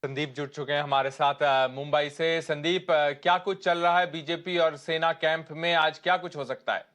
संदीप जुड़ चुके हैं हमारे साथ मुंबई से। संदीप, क्या कुछ चल रहा है बीजेपी और सेना कैंप में? आज क्या कुछ हो सकता है?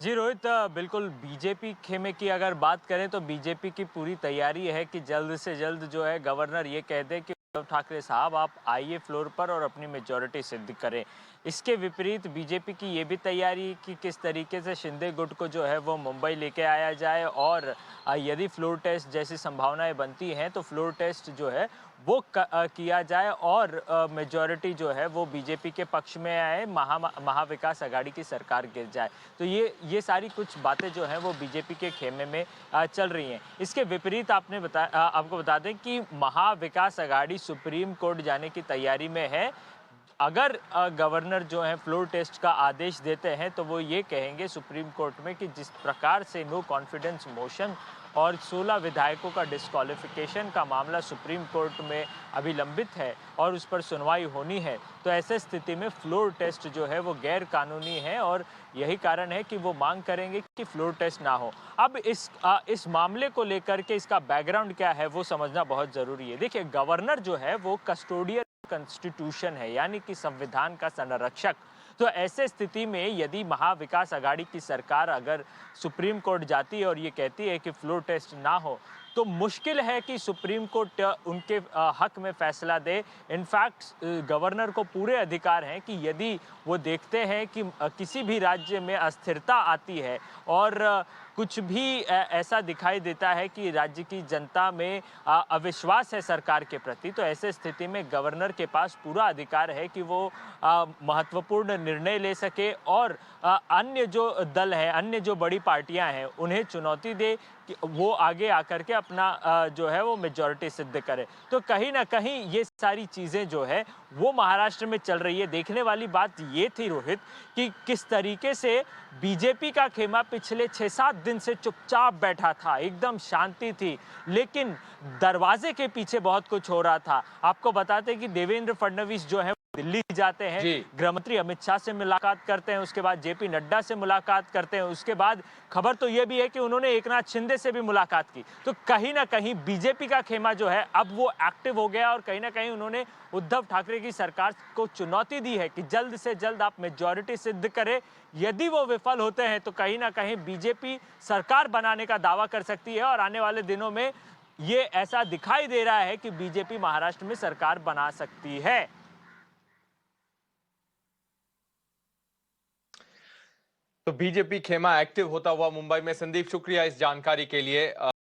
जी रोहित, बिल्कुल बीजेपी खेमे की अगर बात करें तो बीजेपी की पूरी तैयारी है कि जल्द से जल्द जो है गवर्नर ये कह दे कि उद्धव ठाकरे साहब आप आइए फ्लोर पर और अपनी मेजॉरिटी सिद्ध करें। इसके विपरीत बीजेपी की ये भी तैयारी है कि किस तरीके से शिंदे गुट को जो है वो मुंबई लेके आया जाए और यदि फ्लोर टेस्ट जैसी संभावनाएं बनती हैं तो फ्लोर टेस्ट जो है वो किया जाए और मेजॉरिटी जो है वो बीजेपी के पक्ष में आए, महाविकास आघाड़ी की सरकार गिर जाए। तो ये सारी कुछ बातें जो हैं वो बीजेपी के खेमे में चल रही हैं। इसके विपरीत आपको बता दें कि महाविकास आघाड़ी सुप्रीम कोर्ट जाने की तैयारी में है। अगर गवर्नर जो है फ्लोर टेस्ट का आदेश देते हैं तो वो ये कहेंगे सुप्रीम कोर्ट में कि जिस प्रकार से नो कॉन्फिडेंस मोशन और 16 विधायकों का डिस्क्वालिफिकेशन का मामला सुप्रीम कोर्ट में अभी लंबित है और उस पर सुनवाई होनी है, तो ऐसे स्थिति में फ्लोर टेस्ट जो है वो गैर कानूनी है और यही कारण है कि वो मांग करेंगे कि फ्लोर टेस्ट ना हो। अब इस मामले को लेकर के इसका बैकग्राउंड क्या है वो समझना बहुत ज़रूरी है। देखिए, गवर्नर जो है वो कस्टोडियन कॉन्स्टिट्यूशन है, यानी कि संविधान का संरक्षक। तो ऐसे स्थिति में यदि महाविकास आघाड़ी की सरकार अगर सुप्रीम कोर्ट जाती है और ये कहती है कि फ्लोर टेस्ट ना हो, तो मुश्किल है कि सुप्रीम कोर्ट उनके हक में फैसला दे। इनफैक्ट गवर्नर को पूरे अधिकार हैं कि यदि वो देखते हैं कि किसी भी राज्य में अस्थिरता आती है और कुछ भी ऐसा दिखाई देता है कि राज्य की जनता में अविश्वास है सरकार के प्रति, तो ऐसे स्थिति में गवर्नर के पास पूरा अधिकार है कि वो महत्वपूर्ण निर्णय ले सके और अन्य जो दल है, अन्य जो बड़ी पार्टियां हैं, उन्हें चुनौती दे कि वो आगे आकर के अपना जो है वो मेजॉरिटी सिद्ध करे। तो कहीं ना कहीं ये सारी चीज़ें जो है वो महाराष्ट्र में चल रही है। देखने वाली बात ये थी रोहित कि किस तरीके से बीजेपी का खेमा पिछले 6-7 दिन से चुपचाप बैठा था, एकदम शांति थी, लेकिन दरवाजे के पीछे बहुत कुछ हो रहा था। आपको बताते हैं कि देवेंद्र फडणवीस जो है दिल्ली जाते हैं, जी। गृह मंत्री अमित शाह से मुलाकात करते हैं, उसके बाद जेपी नड्डा से मुलाकात करते हैं, उसके बाद खबर तो यह भी है कि उन्होंने एकनाथ शिंदे से भी मुलाकात की। तो कहीं ना कहीं बीजेपी का खेमा जो है अब वो एक्टिव हो गया और कहीं ना कहीं उन्होंने उद्धव ठाकरे की सरकार को चुनौती दी है कि जल्द से जल्द आप मेजॉरिटी सिद्ध करें। यदि वो विफल होते हैं तो कहीं ना कहीं बीजेपी सरकार बनाने का दावा कर सकती है और आने वाले दिनों में ये ऐसा दिखाई दे रहा है कि बीजेपी महाराष्ट्र में सरकार बना सकती है। तो बीजेपी खेमा एक्टिव होता हुआ मुंबई में। संदीप, शुक्रिया इस जानकारी के लिए।